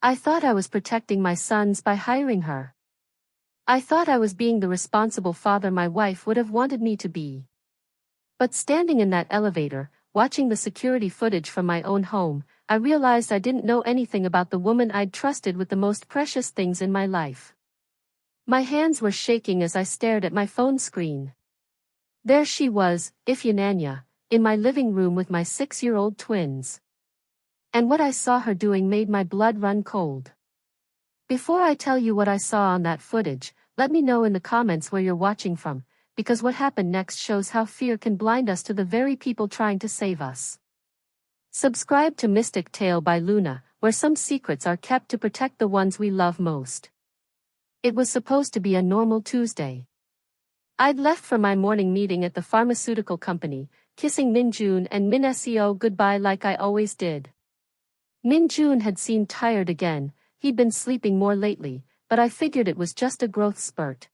I thought I was protecting my sons by hiring her. I thought I was being the responsible father my wife would have wanted me to be. But standing in that elevator, watching the security footage from my own home, I realized I didn't know anything about the woman I'd trusted with the most precious things in my life. My hands were shaking as I stared at my phone screen. There she was, Ifeanyi, in my living room with my 6-year-old twins. And what I saw her doing made my blood run cold. Before I tell you what I saw on that footage, let me know in the comments where you're watching from, because what happened next shows how fear can blind us to the very people trying to save us. Subscribe to Mystic Tale by Luna, where some secrets are kept to protect the ones we love most. It was supposed to be a normal Tuesday. I'd left for my morning meeting at the pharmaceutical company, kissing Minjun and Min-seo goodbye like I always did. Minjun had seemed tired again. He'd been sleeping more lately, but I figured it was just a growth spurt.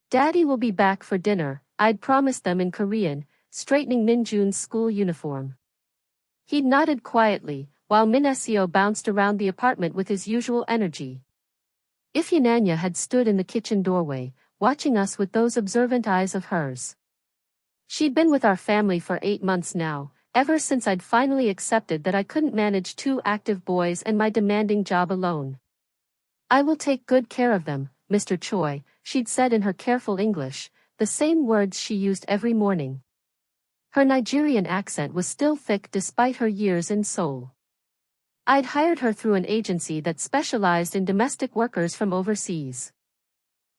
Daddy will be back for dinner, I'd promised them in Korean, straightening Minjun's school uniform. He nodded quietly, while Min-seo bounced around the apartment with his usual energy. Ifeanyi had stood in the kitchen doorway, watching us with those observant eyes of hers. She'd been with our family for 8 months now, ever since I'd finally accepted that I couldn't manage 2 active boys and my demanding job alone. I will take good care of them, Mr. Choi, she'd said in her careful English, the same words she used every morning. Her Nigerian accent was still thick despite her years in Seoul. I'd hired her through an agency that specialized in domestic workers from overseas.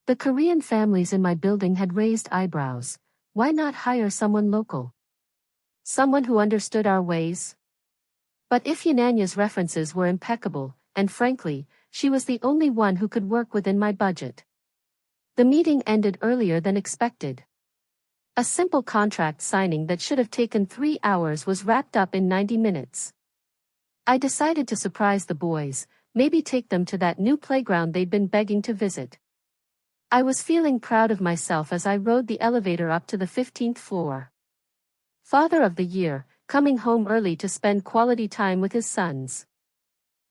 The Korean families in my building had raised eyebrows. Why not hire someone local? Someone who understood our ways? But Ifeanyi's references were impeccable, and frankly, she was the only one who could work within my budget. The meeting ended earlier than expected. A simple contract signing that should have taken 3 hours was wrapped up in 90 minutes. I decided to surprise the boys, maybe take them to that new playground they'd been begging to visit. I was feeling proud of myself as I rode the elevator up to the 15th floor. Father of the year, coming home early to spend quality time with his sons.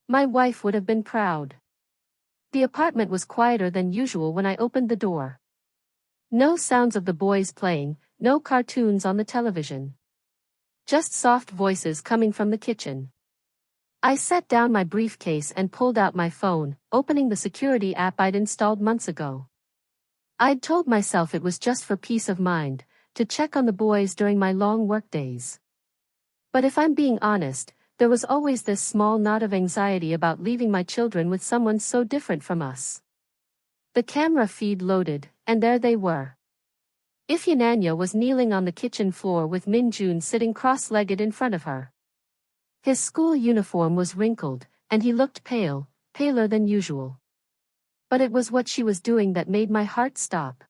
My wife would have been proud. The apartment was quieter than usual when I opened the door. No sounds of the boys playing, no cartoons on the television. Just soft voices coming from the kitchen. I set down my briefcase and pulled out my phone, opening the security app I'd installed months ago. I'd told myself it was just for peace of mind, to check on the boys during my long workdays. But if I'm being honest, there was always this small knot of anxiety about leaving my children with someone so different from us. The camera feed loaded, and there they were. Ifeanyi was kneeling on the kitchen floor with Minjun sitting cross-legged in front of her. His school uniform was wrinkled, and he looked pale, paler than usual. But it was what she was doing that made my heart stop.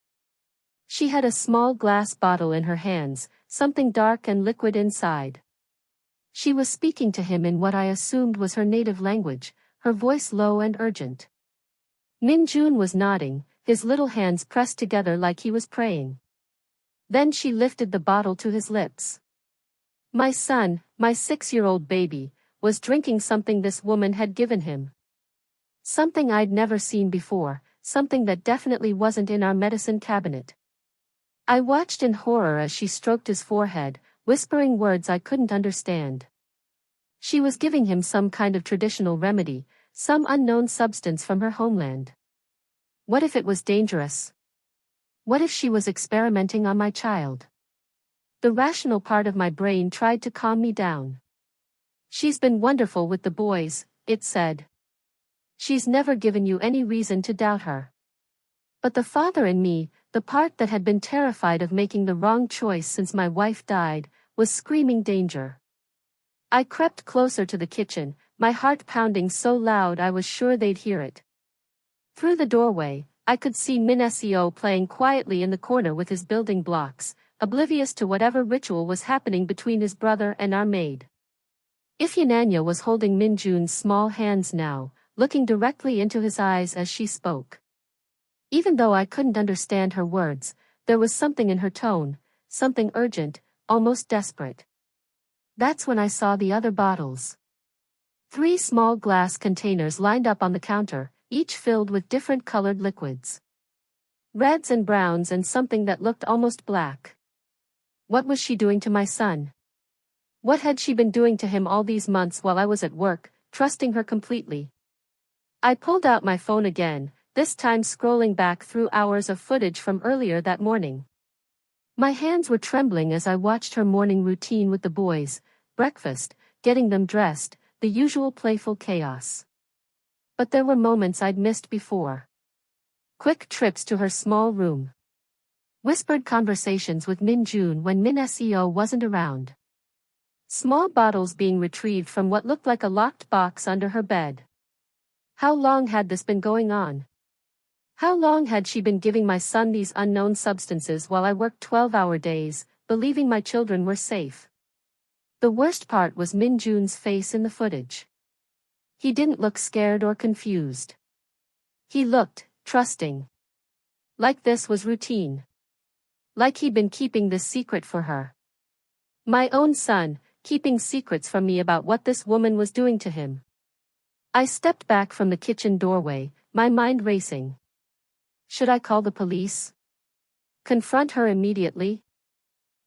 She had a small glass bottle in her hands, something dark and liquid inside. She was speaking to him in what I assumed was her native language, her voice low and urgent. Minjun was nodding, his little hands pressed together like he was praying. Then she lifted the bottle to his lips. My son, my 6-year-old baby, was drinking something this woman had given him. Something I'd never seen before, something that definitely wasn't in our medicine cabinet. I watched in horror as she stroked his forehead, whispering words I couldn't understand. She was giving him some kind of traditional remedy, some unknown substance from her homeland. What if it was dangerous? What if she was experimenting on my child? The rational part of my brain tried to calm me down. She's been wonderful with the boys, it said. She's never given you any reason to doubt her. But the father in me, the part that had been terrified of making the wrong choice since my wife died, was screaming danger. I crept closer to the kitchen, my heart pounding so loud I was sure they'd hear it. Through the doorway, I could see Min-seo playing quietly in the corner with his building blocks, oblivious to whatever ritual was happening between his brother and our maid. Ifeanyi was holding Minjun's small hands now, looking directly into his eyes as she spoke. Even though I couldn't understand her words, there was something in her tone, something urgent, almost desperate. That's when I saw the other bottles. 3 small glass containers lined up on the counter, each filled with different colored liquids. Reds and browns and something that looked almost black. What was she doing to my son? What had she been doing to him all these months while I was at work, trusting her completely? I pulled out my phone again, this time scrolling back through hours of footage from earlier that morning. My hands were trembling as I watched her morning routine with the boys, breakfast, getting them dressed, the usual playful chaos. But there were moments I'd missed before. Quick trips to her small room. Whispered conversations with Min Jun when Min Seo wasn't around. Small bottles being retrieved from what looked like a locked box under her bed. How long had this been going on? How long had she been giving my son these unknown substances while I worked 12-hour days, believing my children were safe? The worst part was Min Jun's face in the footage. He didn't look scared or confused. He looked trusting. Like this was routine. Like he'd been keeping this secret for her. My own son, keeping secrets from me about what this woman was doing to him. I stepped back from the kitchen doorway, my mind racing. Should I call the police? Confront her immediately?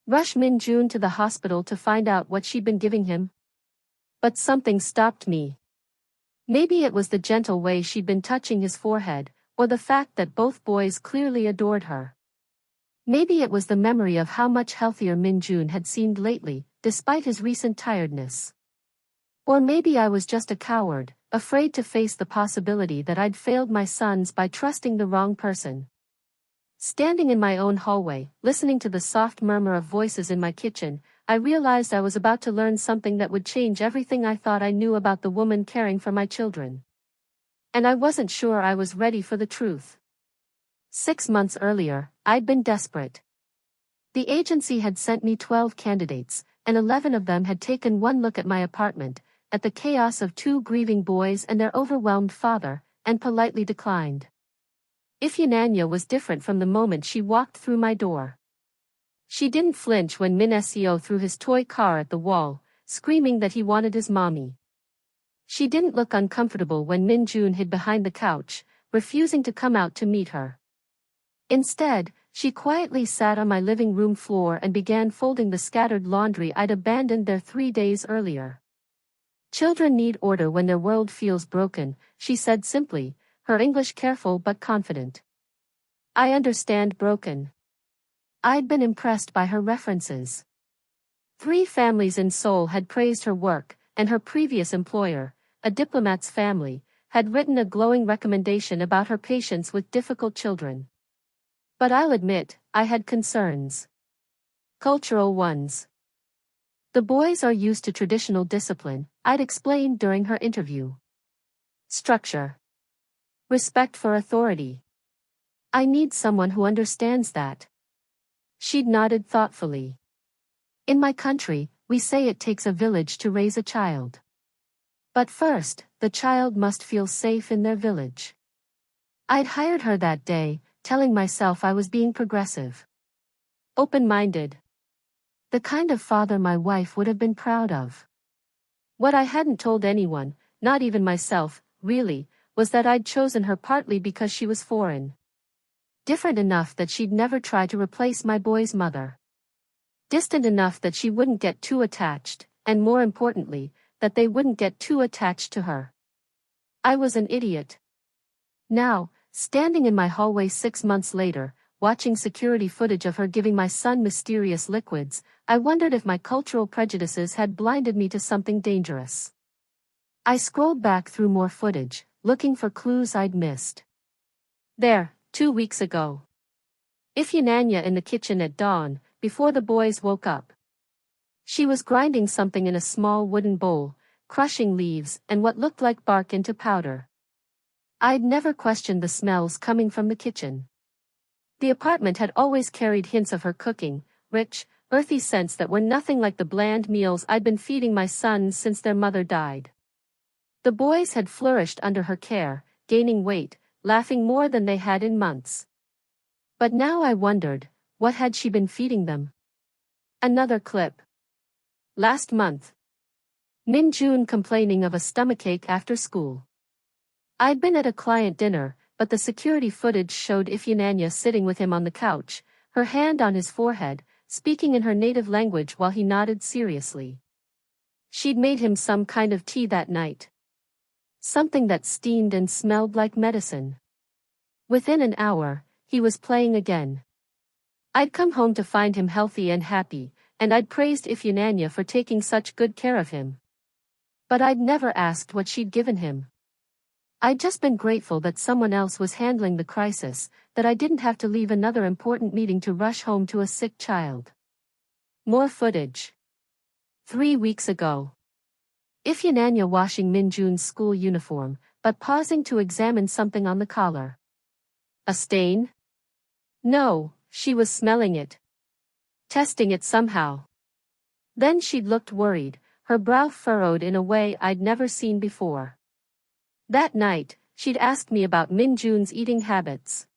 Rush Min Jun to the hospital to find out what she'd been giving him? But something stopped me. Maybe it was the gentle way she'd been touching his forehead, or the fact that both boys clearly adored her. Maybe it was the memory of how much healthier Min Jun had seemed lately, despite his recent tiredness. Or maybe I was just a coward, afraid to face the possibility that I'd failed my sons by trusting the wrong person. Standing in my own hallway, listening to the soft murmur of voices in my kitchen, I realized I was about to learn something that would change everything I thought I knew about the woman caring for my children. And I wasn't sure I was ready for the truth. 6 months earlier, I'd been desperate. The agency had sent me 12 candidates, and 11 of them had taken one look at my apartment, at the chaos of 2 grieving boys and their overwhelmed father, and politely declined. Ifyananya was different from the moment she walked through my door. She didn't flinch when Min Seo threw his toy car at the wall, screaming that he wanted his mommy. She didn't look uncomfortable when Min Jun hid behind the couch, refusing to come out to meet her. Instead, she quietly sat on my living room floor and began folding the scattered laundry I'd abandoned there 3 days earlier. Children need order when their world feels broken, she said simply, her English careful but confident. I understand broken. I'd been impressed by her references. 3 families in Seoul had praised her work, and her previous employer, a diplomat's family, had written a glowing recommendation about her patience with difficult children. But I'll admit, I had concerns. Cultural ones. The boys are used to traditional discipline, I'd explained during her interview. Structure. Respect for authority. I need someone who understands that. She'd nodded thoughtfully. In my country, we say it takes a village to raise a child. But first, the child must feel safe in their village. I'd hired her that day, telling myself I was being progressive. Open-minded. The kind of father my wife would have been proud of. What I hadn't told anyone, not even myself, really, was that I'd chosen her partly because she was foreign. Different enough that she'd never try to replace my boy's mother. Distant enough that she wouldn't get too attached, and more importantly, that they wouldn't get too attached to her. I was an idiot. Now, standing in my hallway 6 months later, watching security footage of her giving my son mysterious liquids, I wondered if my cultural prejudices had blinded me to something dangerous. I scrolled back through more footage, looking for clues I'd missed. There, 2 weeks ago. Ifyananya in the kitchen at dawn, before the boys woke up. She was grinding something in a small wooden bowl, crushing leaves and what looked like bark into powder. I'd never questioned the smells coming from the kitchen. The apartment had always carried hints of her cooking, rich, earthy scents that were nothing like the bland meals I'd been feeding my sons since their mother died. The boys had flourished under her care, gaining weight, laughing more than they had in months. But now I wondered, what had she been feeding them? Another clip. Last month. Min Jun complaining of a stomachache after school. I'd been at a client dinner, but the security footage showed Ifeanyi sitting with him on the couch, her hand on his forehead, speaking in her native language while he nodded seriously. She'd made him some kind of tea that night. Something that steamed and smelled like medicine. Within an hour, he was playing again. I'd come home to find him healthy and happy, and I'd praised Ifeanyi for taking such good care of him. But I'd never asked what she'd given him. I'd just been grateful that someone else was handling the crisis, that I didn't have to leave another important meeting to rush home to a sick child. More footage. 3 weeks ago. Ifeanyi washing Min Jun's school uniform, but pausing to examine something on the collar. A stain? No, she was smelling it. Testing it somehow. Then she'd looked worried, her brow furrowed in a way I'd never seen before. That night, she'd asked me about Min Jun's eating habits.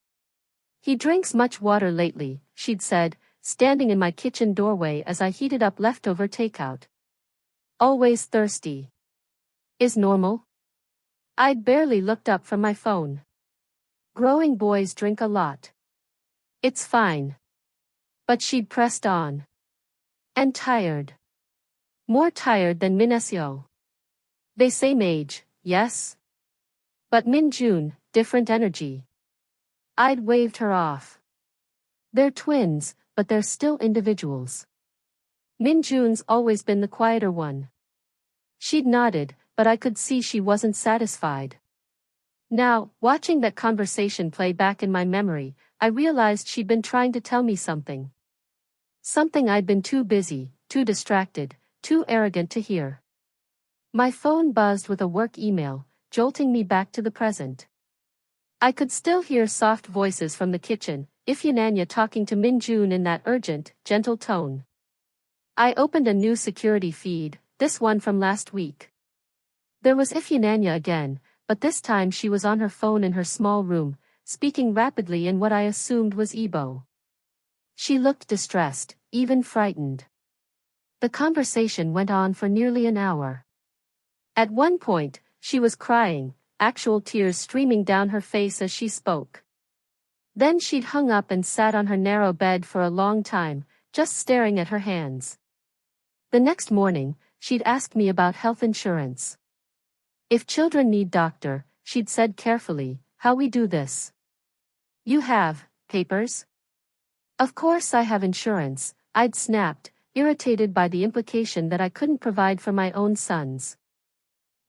He drinks much water lately, she'd said, standing in my kitchen doorway as I heated up leftover takeout. Always thirsty. Is normal? I'd barely looked up from my phone. Growing boys drink a lot. It's fine. But she'd pressed on. And tired. More tired than Minasio. They same age, yes? But Min Jun, different energy. I'd waved her off. They're twins, but they're still individuals. Min Jun's always been the quieter one. She'd nodded, but I could see she wasn't satisfied. Now, watching that conversation play back in my memory, I realized she'd been trying to tell me something. Something I'd been too busy, too distracted, too arrogant to hear. My phone buzzed with a work email, jolting me back to the present. I could still hear soft voices from the kitchen, Ifeanyi talking to Min Jun in that urgent, gentle tone. I opened a new security feed, this one from last week. There was Ifeanyi again, but this time she was on her phone in her small room, speaking rapidly in what I assumed was Igbo. She looked distressed, even frightened. The conversation went on for nearly an hour. At one point, she was crying, actual tears streaming down her face as she spoke. Then she'd hung up and sat on her narrow bed for a long time, just staring at her hands. The next morning, she'd asked me about health insurance. If children need doctor, she'd said carefully, how we do this. You have papers? Of course I have insurance, I'd snapped, irritated by the implication that I couldn't provide for my own sons.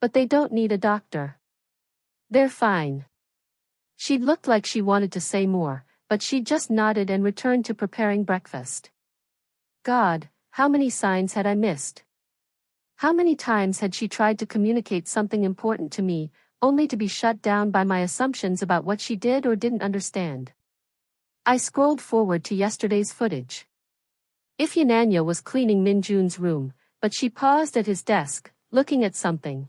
But they don't need a doctor. They're fine. She'd looked like she wanted to say more, but she just nodded and returned to preparing breakfast. God, how many signs had I missed? How many times had she tried to communicate something important to me, only to be shut down by my assumptions about what she did or didn't understand? I scrolled forward to yesterday's footage. Ifeanyi was cleaning Min Jun's room, but she paused at his desk, looking at something.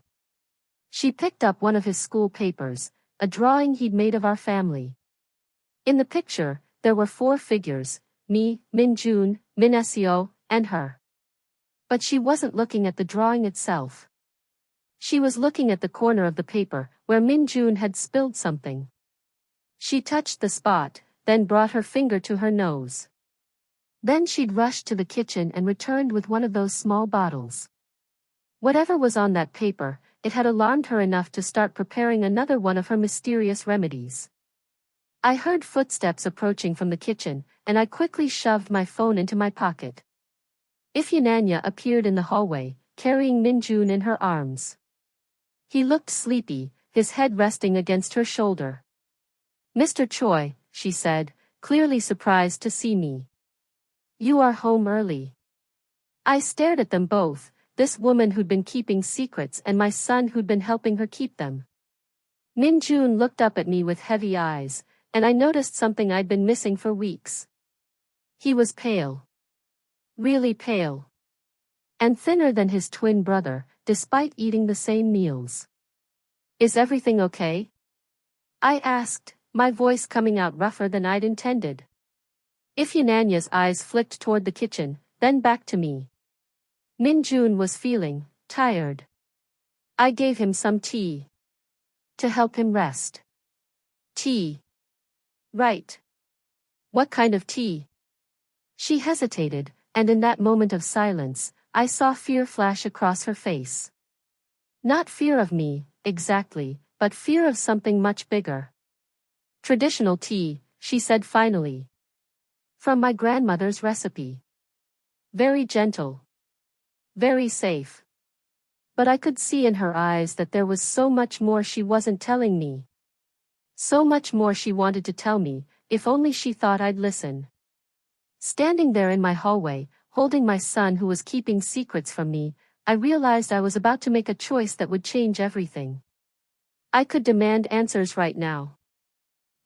She picked up one of his school papers, a drawing he'd made of our family. In the picture, there were 4 figures, me, Min Jun, Minasio, and her. But she wasn't looking at the drawing itself. She was looking at the corner of the paper, where Min Jun had spilled something. She touched the spot, then brought her finger to her nose. Then she'd rushed to the kitchen and returned with one of those small bottles. Whatever was on that paper, it had alarmed her enough to start preparing another one of her mysterious remedies. I heard footsteps approaching from the kitchen, and I quickly shoved my phone into my pocket. Ifeanyi appeared in the hallway, carrying Min Jun in her arms. He looked sleepy, his head resting against her shoulder. Mr. Choi, she said, clearly surprised to see me. You are home early. I stared at them both, this woman who'd been keeping secrets and my son who'd been helping her keep them. Min Jun looked up at me with heavy eyes, and I noticed something I'd been missing for weeks. He was pale. Really pale. And thinner than his twin brother, despite eating the same meals. Is everything okay? I asked, my voice coming out rougher than I'd intended. Ifeanyi's eyes flicked toward the kitchen, then back to me. Min Jun was feeling tired. I gave him some tea. To help him rest. Tea. Right. What kind of tea? She hesitated, and in that moment of silence, I saw fear flash across her face. Not fear of me, exactly, but fear of something much bigger. Traditional tea, she said finally. From my grandmother's recipe. Very gentle. Very safe. But I could see in her eyes that there was so much more she wasn't telling me. So much more she wanted to tell me, if only she thought I'd listen. Standing there in my hallway, holding my son who was keeping secrets from me, I realized I was about to make a choice that would change everything. I could demand answers right now.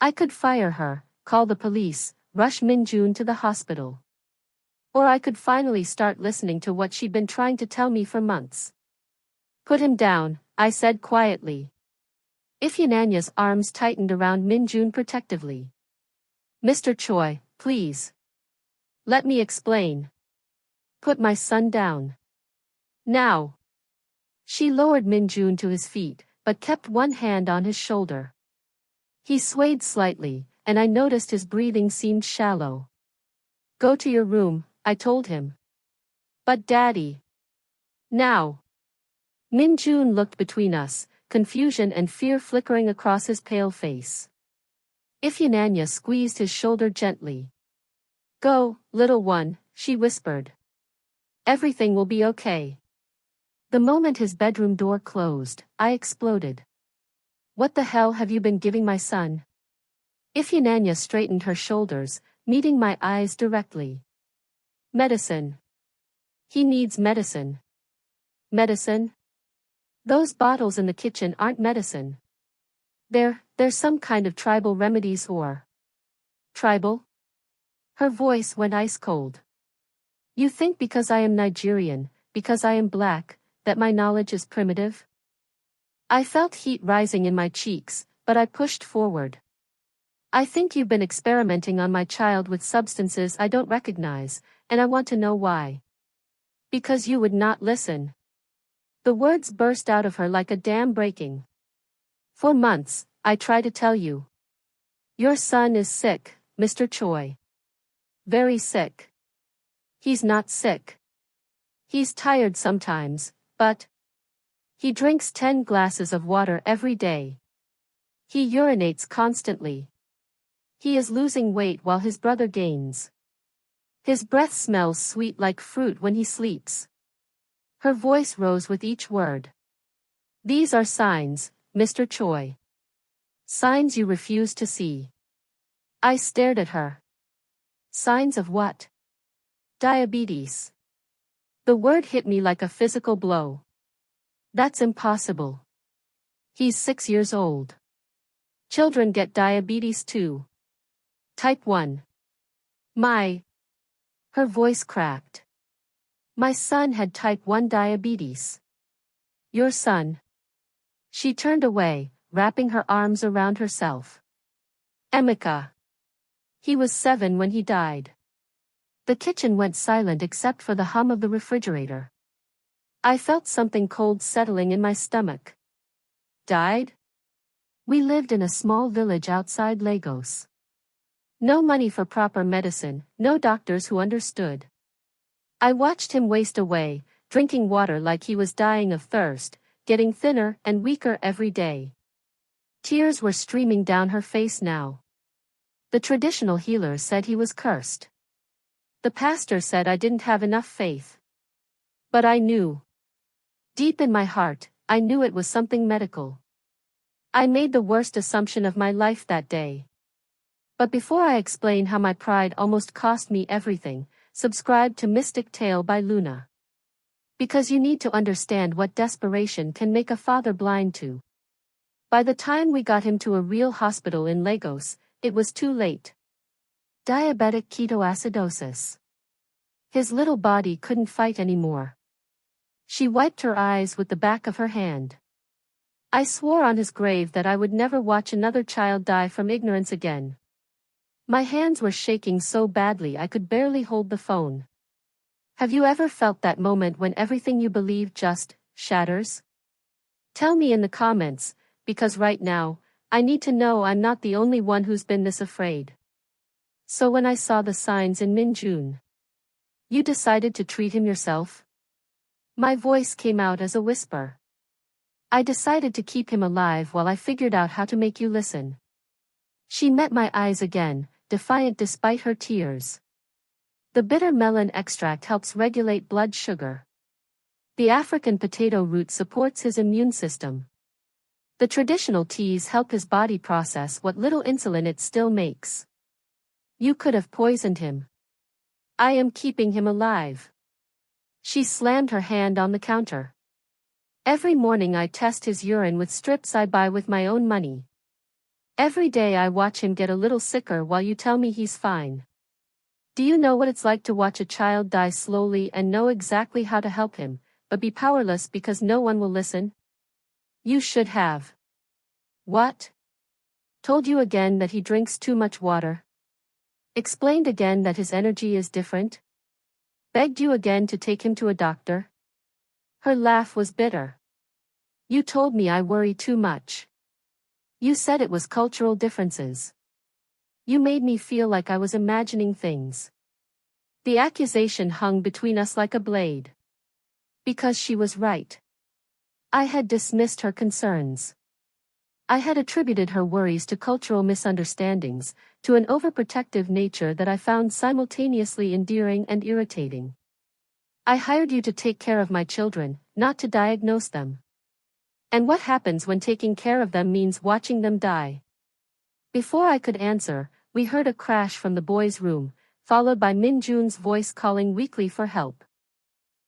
I could fire her, call the police, rush Minjun to the hospital. Or I could finally start listening to what she'd been trying to tell me for months. Put him down, I said quietly. Ifyananya's arms tightened around Minjun protectively. Mr. Choi, please. Let me explain. Put my son down. Now. She lowered Minjun to his feet, but kept one hand on his shoulder. He swayed slightly, and I noticed his breathing seemed shallow. Go to your room, I told him. But Daddy. Now. Minjun looked between us, confusion and fear flickering across his pale face. Ifyananya squeezed his shoulder gently. Go, little one, she whispered. Everything will be okay. The moment his bedroom door closed, I exploded. What the hell have you been giving my son? Ifyananya straightened her shoulders, meeting my eyes directly. Medicine. He needs medicine. Medicine? Those bottles in the kitchen aren't medicine. They're some kind of tribal remedies or... Tribal? Her voice went ice cold. You think because I am Nigerian, because I am black, that my knowledge is primitive? I felt heat rising in my cheeks, but I pushed forward. I think you've been experimenting on my child with substances I don't recognize, and I want to know why. Because you would not listen. The words burst out of her like a dam breaking. For months, I tried to tell you. Your son is sick, Mr. Choi. Very sick. He's not sick. He's tired sometimes, but he drinks 10 glasses of water every day. He urinates constantly. He is losing weight while his brother gains. His breath smells sweet like fruit when he sleeps. Her voice rose with each word. These are signs, Mr. Choi. Signs you refuse to see. I stared at her. Signs of what? Diabetes. The word hit me like a physical blow. That's impossible. He's 6 years old. Children get diabetes too. Type 1. Her voice cracked. My son had type 1 diabetes. Your son. She turned away, wrapping her arms around herself. Emeka. He was 7 when he died. The kitchen went silent except for the hum of the refrigerator. I felt something cold settling in my stomach. Died? We lived in a small village outside Lagos. No money for proper medicine, no doctors who understood. I watched him waste away, drinking water like he was dying of thirst, getting thinner and weaker every day. Tears were streaming down her face now. The traditional healer said he was cursed. The pastor said I didn't have enough faith. But I knew. Deep in my heart, I knew it was something medical. I made the worst assumption of my life that day. But before I explain how my pride almost cost me everything, subscribe to Mystic Tale by Luna. Because you need to understand what desperation can make a father blind to. By the time we got him to a real hospital in Lagos, it was too late. Diabetic ketoacidosis. His little body couldn't fight anymore. She wiped her eyes with the back of her hand. I swore on his grave that I would never watch another child die from ignorance again. My hands were shaking so badly I could barely hold the phone. Have you ever felt that moment when everything you believed just shatters? Tell me in the comments, because right now, I need to know I'm not the only one who's been this afraid. So when I saw the signs in Min-jun, you decided to treat him yourself? My voice came out as a whisper. I decided to keep him alive while I figured out how to make you listen. She met my eyes again, defiant despite her tears. The bitter melon extract helps regulate blood sugar. The African potato root supports his immune system. The traditional teas help his body process what little insulin it still makes. You could have poisoned him. I am keeping him alive. She slammed her hand on the counter. Every morning I test his urine with strips I buy with my own money. Every day I watch him get a little sicker while you tell me he's fine. Do you know what it's like to watch a child die slowly and know exactly how to help him, but be powerless because no one will listen? You should have. What? Told you again that he drinks too much water? Explained again that his energy is different? Begged you again to take him to a doctor? Her laugh was bitter. You told me I worry too much. You said it was cultural differences. You made me feel like I was imagining things. The accusation hung between us like a blade. Because she was right. I had dismissed her concerns. I had attributed her worries to cultural misunderstandings, to an overprotective nature that I found simultaneously endearing and irritating. I hired you to take care of my children, not to diagnose them. And what happens when taking care of them means watching them die? Before I could answer, we heard a crash from the boys' room, followed by Min-jun's voice calling weakly for help.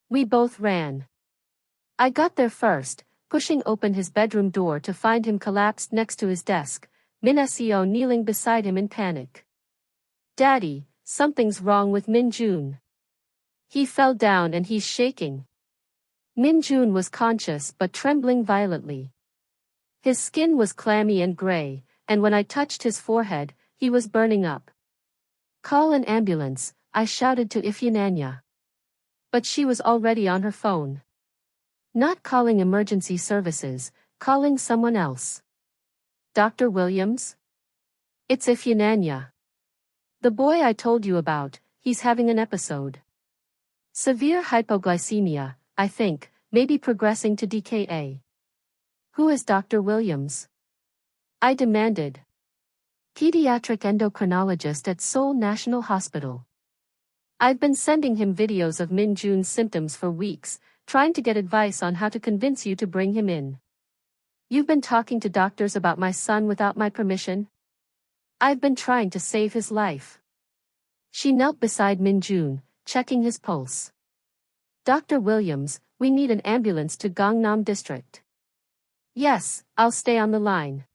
We both ran. I got there first, pushing open his bedroom door to find him collapsed next to his desk, Min-seo kneeling beside him in panic. Daddy, something's wrong with Min-jun. He fell down and he's shaking. Min-jun was conscious but trembling violently. His skin was clammy and gray, and when I touched his forehead, he was burning up. Call an ambulance, I shouted to Ifeanyi. But she was already on her phone. Not calling emergency services, calling someone else. Dr. Williams? It's Ifeanyi. The boy I told you about, he's having an episode. Severe hypoglycemia, I think, maybe progressing to DKA. Who is Dr. Williams? I demanded. Pediatric endocrinologist at Seoul National Hospital. I've been sending him videos of Min-jun's symptoms for weeks, trying to get advice on how to convince you to bring him in. You've been talking to doctors about my son without my permission? I've been trying to save his life. She knelt beside Min-jun, checking his pulse. Dr. Williams, we need an ambulance to Gangnam District. Yes, I'll stay on the line.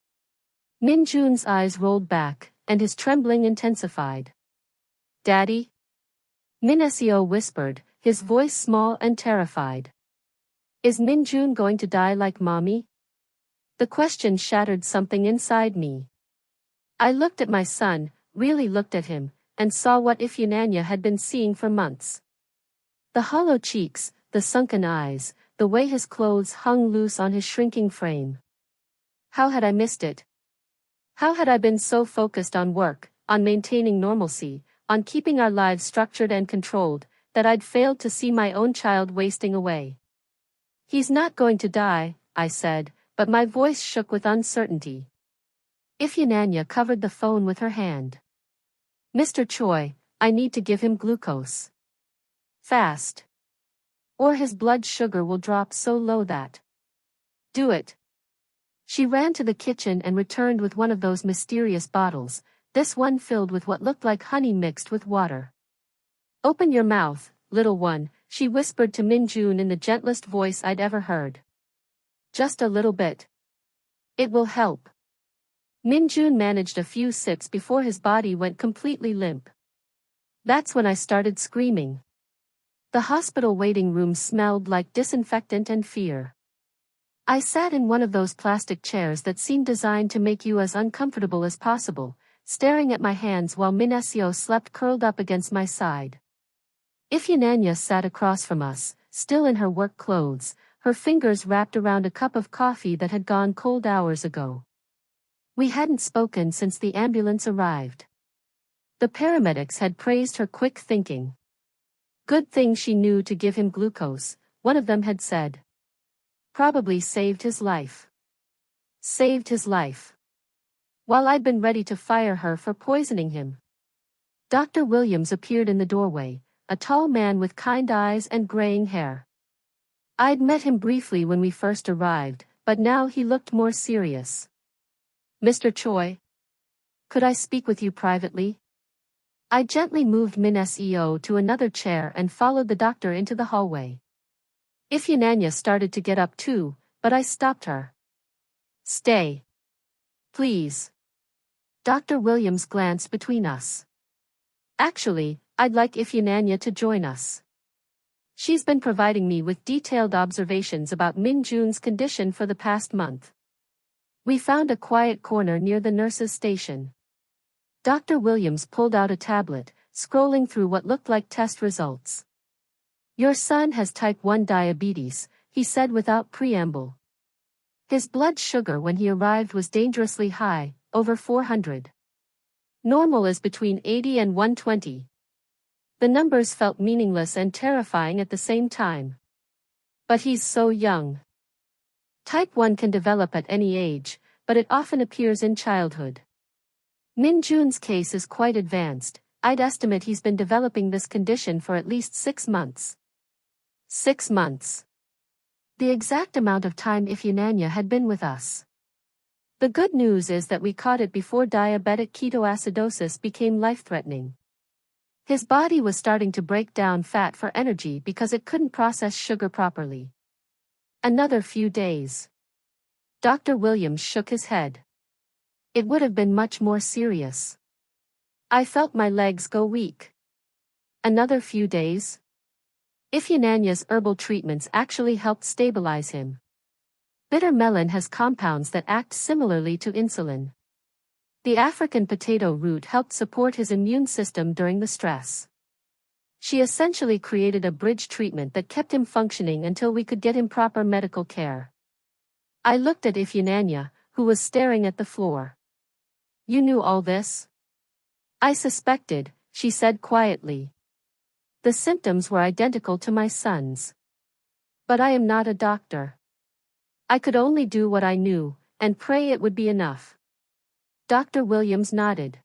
Min-jun's eyes rolled back, and his trembling intensified. Daddy? Min-seo whispered, his voice small and terrified. Is Min-jun going to die like mommy? The question shattered something inside me. I looked at my son, really looked at him, and saw what Ifeanyi had been seeing for months. The hollow cheeks, the sunken eyes, the way his clothes hung loose on his shrinking frame. How had I missed it? How had I been so focused on work, on maintaining normalcy, on keeping our lives structured and controlled, that I'd failed to see my own child wasting away? He's not going to die, I said, but my voice shook with uncertainty. Ifeanyi covered the phone with her hand. Mr. Choi, I need to give him glucose. Fast. Or his blood sugar will drop so low that. Do it. She ran to the kitchen and returned with one of those mysterious bottles, this one filled with what looked like honey mixed with water. Open your mouth, little one, she whispered to Min-jun in the gentlest voice I'd ever heard. Just a little bit. It will help. Min-jun managed a few sips before his body went completely limp. That's when I started screaming. The hospital waiting room smelled like disinfectant and fear. I sat in one of those plastic chairs that seemed designed to make you as uncomfortable as possible, staring at my hands while Min-seo slept curled up against my side. Ifeanyi sat across from us, still in her work clothes, her fingers wrapped around a cup of coffee that had gone cold hours ago. We hadn't spoken since the ambulance arrived. The paramedics had praised her quick thinking. Good thing she knew to give him glucose, one of them had said. Probably saved his life. Saved his life. While I'd been ready to fire her for poisoning him. Dr. Williams appeared in the doorway, a tall man with kind eyes and graying hair. I'd met him briefly when we first arrived, but now he looked more serious. Mr. Choi? Could I speak with you privately? I gently moved Min Seo to another chair and followed the doctor into the hallway. Ifeanyi started to get up too, but I stopped her. Stay. Please. Dr. Williams glanced between us. Actually, I'd like Ifeanyi to join us. She's been providing me with detailed observations about Min Jun's condition for the past month. We found a quiet corner near the nurse's station. Dr. Williams pulled out a tablet, scrolling through what looked like test results. Your son has type 1 diabetes, he said without preamble. His blood sugar when he arrived was dangerously high, over 400. Normal is between 80 and 120. The numbers felt meaningless and terrifying at the same time. But he's so young. Type 1 can develop at any age, but it often appears in childhood. Min Jun's case is quite advanced. I'd estimate he's been developing this condition for at least 6 months. 6 months. The exact amount of time Ifeanyi had been with us. The good news is that we caught it before diabetic ketoacidosis became life-threatening. His body was starting to break down fat for energy because it couldn't process sugar properly. Another few days. Dr. Williams shook his head. It would have been much more serious. I felt my legs go weak. Another few days? Ifeanyi's herbal treatments actually helped stabilize him. Bitter melon has compounds that act similarly to insulin. The African potato root helped support his immune system during the stress. She essentially created a bridge treatment that kept him functioning until we could get him proper medical care. I looked at Ifeanyi, who was staring at the floor. You knew all this? I suspected, she said quietly. The symptoms were identical to my son's. But I am not a doctor. I could only do what I knew, and pray it would be enough. Dr. Williams nodded.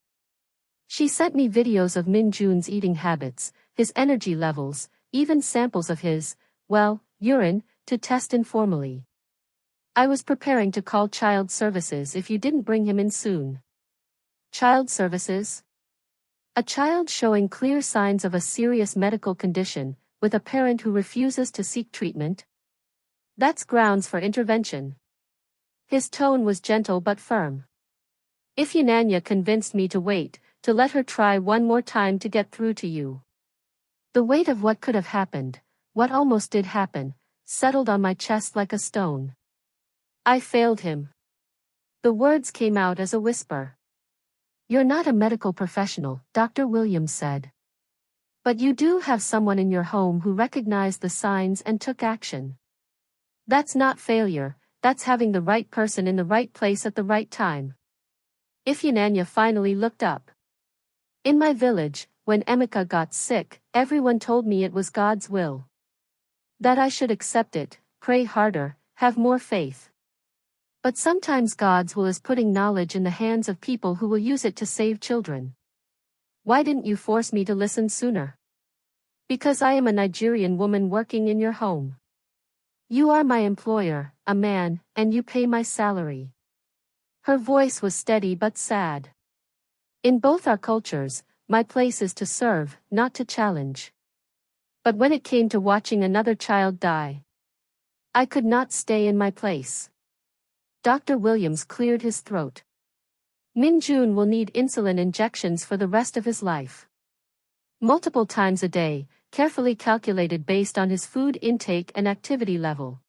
She sent me videos of Min Jun's eating habits, his energy levels, even samples of his, urine, to test informally. I was preparing to call child services if you didn't bring him in soon. Child services? A child showing clear signs of a serious medical condition, with a parent who refuses to seek treatment? That's grounds for intervention. His tone was gentle but firm. Ifeanyi convinced me to wait, to let her try one more time to get through to you. The weight of what could have happened, what almost did happen, settled on my chest like a stone. I failed him. The words came out as a whisper. You're not a medical professional, Dr. Williams said. But you do have someone in your home who recognized the signs and took action. That's not failure, that's having the right person in the right place at the right time. Ifeanyi finally looked up. In my village, when Emeka got sick, everyone told me it was God's will. That I should accept it, pray harder, have more faith. But sometimes God's will is putting knowledge in the hands of people who will use it to save children. Why didn't you force me to listen sooner? Because I am a Nigerian woman working in your home. You are my employer, a man, and you pay my salary. Her voice was steady but sad. In both our cultures, my place is to serve, not to challenge. But when it came to watching another child die, I could not stay in my place. Dr. Williams cleared his throat. Min Jun will need insulin injections for the rest of his life. Multiple times a day, carefully calculated based on his food intake and activity level.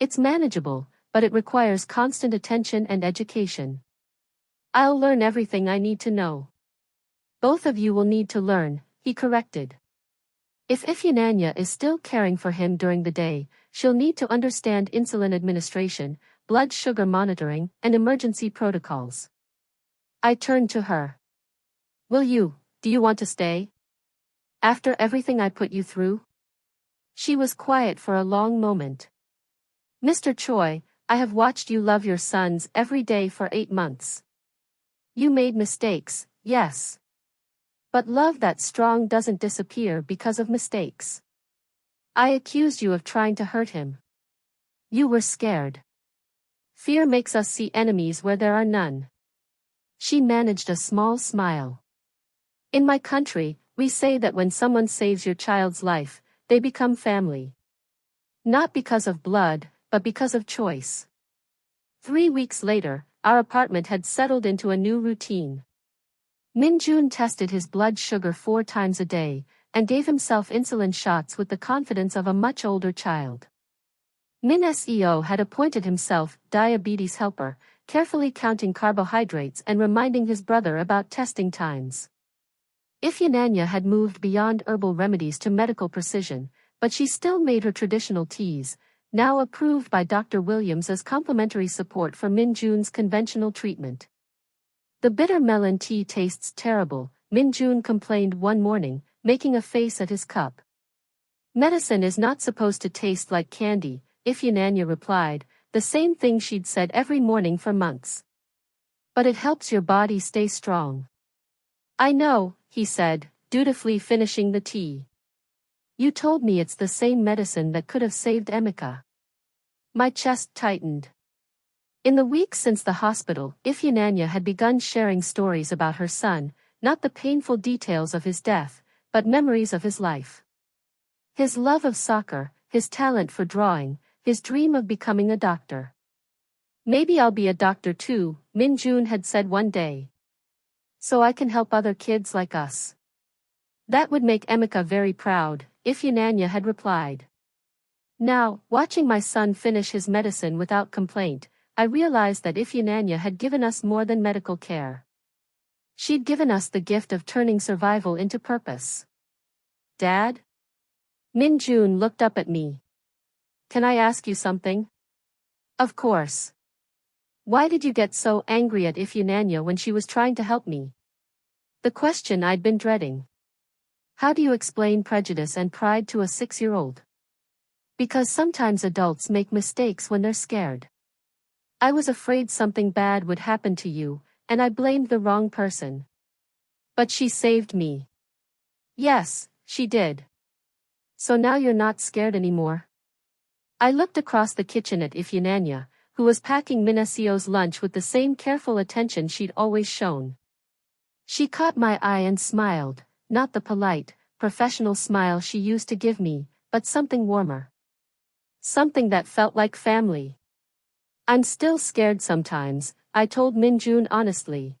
It's manageable, but it requires constant attention and education. I'll learn everything I need to know. Both of you will need to learn, he corrected. If Ifeananya is still caring for him during the day, she'll need to understand insulin administration, blood sugar monitoring, and emergency protocols. I turned to her. Do you want to stay? After everything I put you through? She was quiet for a long moment. Mr. Choi, I have watched you love your sons every day for 8 months. You made mistakes, yes. But love that strong doesn't disappear because of mistakes. I accused you of trying to hurt him. You were scared. Fear makes us see enemies where there are none. She managed a small smile. In my country, we say that when someone saves your child's life, they become family. Not because of blood, but because of choice. 3 weeks later, our apartment had settled into a new routine. Minjun tested his blood sugar 4 times a day, and gave himself insulin shots with the confidence of a much older child. Min Seo had appointed himself diabetes helper, carefully counting carbohydrates and reminding his brother about testing times. Ifeananya had moved beyond herbal remedies to medical precision, but she still made her traditional teas, now approved by Dr. Williams as complementary support for Minjun's conventional treatment. The bitter melon tea tastes terrible, Minjun complained one morning, making a face at his cup. Medicine is not supposed to taste like candy, Ifeananya replied, the same thing she'd said every morning for months. But it helps your body stay strong. I know, he said, dutifully finishing the tea. You told me it's the same medicine that could have saved Emeka. My chest tightened. In the weeks since the hospital, Ifeananya had begun sharing stories about her son, not the painful details of his death, but memories of his life. His love of soccer, his talent for drawing, his dream of becoming a doctor. Maybe I'll be a doctor too, Minjun had said one day. So I can help other kids like us. That would make Emeka very proud, Ifeananya had replied. Now, watching my son finish his medicine without complaint, I realized that Ifeananya had given us more than medical care. She'd given us the gift of turning survival into purpose. Dad? Minjun looked up at me. Can I ask you something? Of course. Why did you get so angry at Ifeananya when she was trying to help me? The question I'd been dreading. How do you explain prejudice and pride to a 6-year-old? Because sometimes adults make mistakes when they're scared. I was afraid something bad would happen to you, and I blamed the wrong person. But she saved me. Yes, she did. So now you're not scared anymore? I looked across the kitchen at Ifeananya, who was packing Minasio's lunch with the same careful attention she'd always shown. She caught my eye and smiled, not the polite, professional smile she used to give me, but something warmer. Something that felt like family. I'm still scared sometimes, I told Minjun honestly.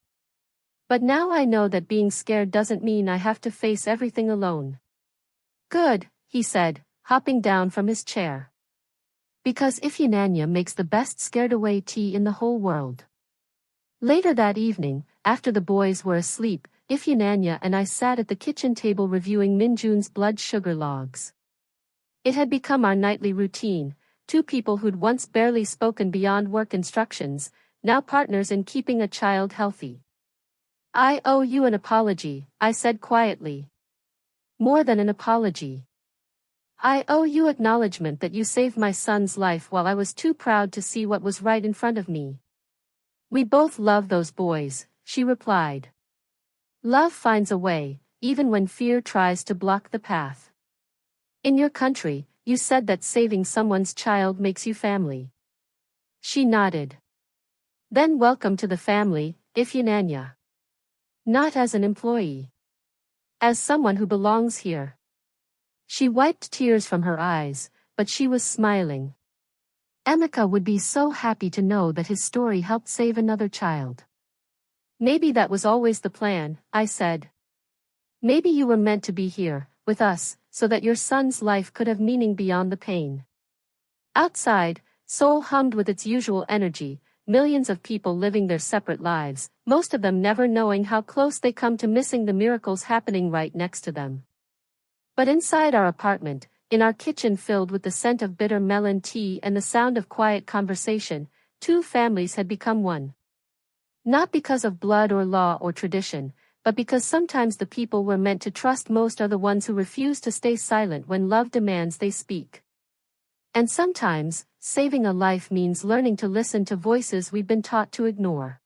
But now I know that being scared doesn't mean I have to face everything alone. Good, he said, hopping down from his chair. Because Ifeananya makes the best scared-away tea in the whole world. Later that evening, after the boys were asleep, Ifeananya and I sat at the kitchen table reviewing Minjun's blood sugar logs. It had become our nightly routine, 2 people who'd once barely spoken beyond work instructions, now partners in keeping a child healthy. I owe you an apology, I said quietly. More than an apology. I owe you acknowledgement that you saved my son's life while I was too proud to see what was right in front of me. We both love those boys, she replied. Love finds a way, even when fear tries to block the path. In your country, you said that saving someone's child makes you family. She nodded. Then welcome to the family, Ifeananya. Not as an employee. As someone who belongs here. She wiped tears from her eyes, but she was smiling. Emeka would be so happy to know that his story helped save another child. Maybe that was always the plan, I said. Maybe you were meant to be here, with us, so that your son's life could have meaning beyond the pain. Outside, Seoul hummed with its usual energy, millions of people living their separate lives, most of them never knowing how close they come to missing the miracles happening right next to them. But inside our apartment, in our kitchen filled with the scent of bitter melon tea and the sound of quiet conversation, two families had become one. Not because of blood or law or tradition, but because sometimes the people we're meant to trust most are the ones who refuse to stay silent when love demands they speak. And sometimes, saving a life means learning to listen to voices we've been taught to ignore.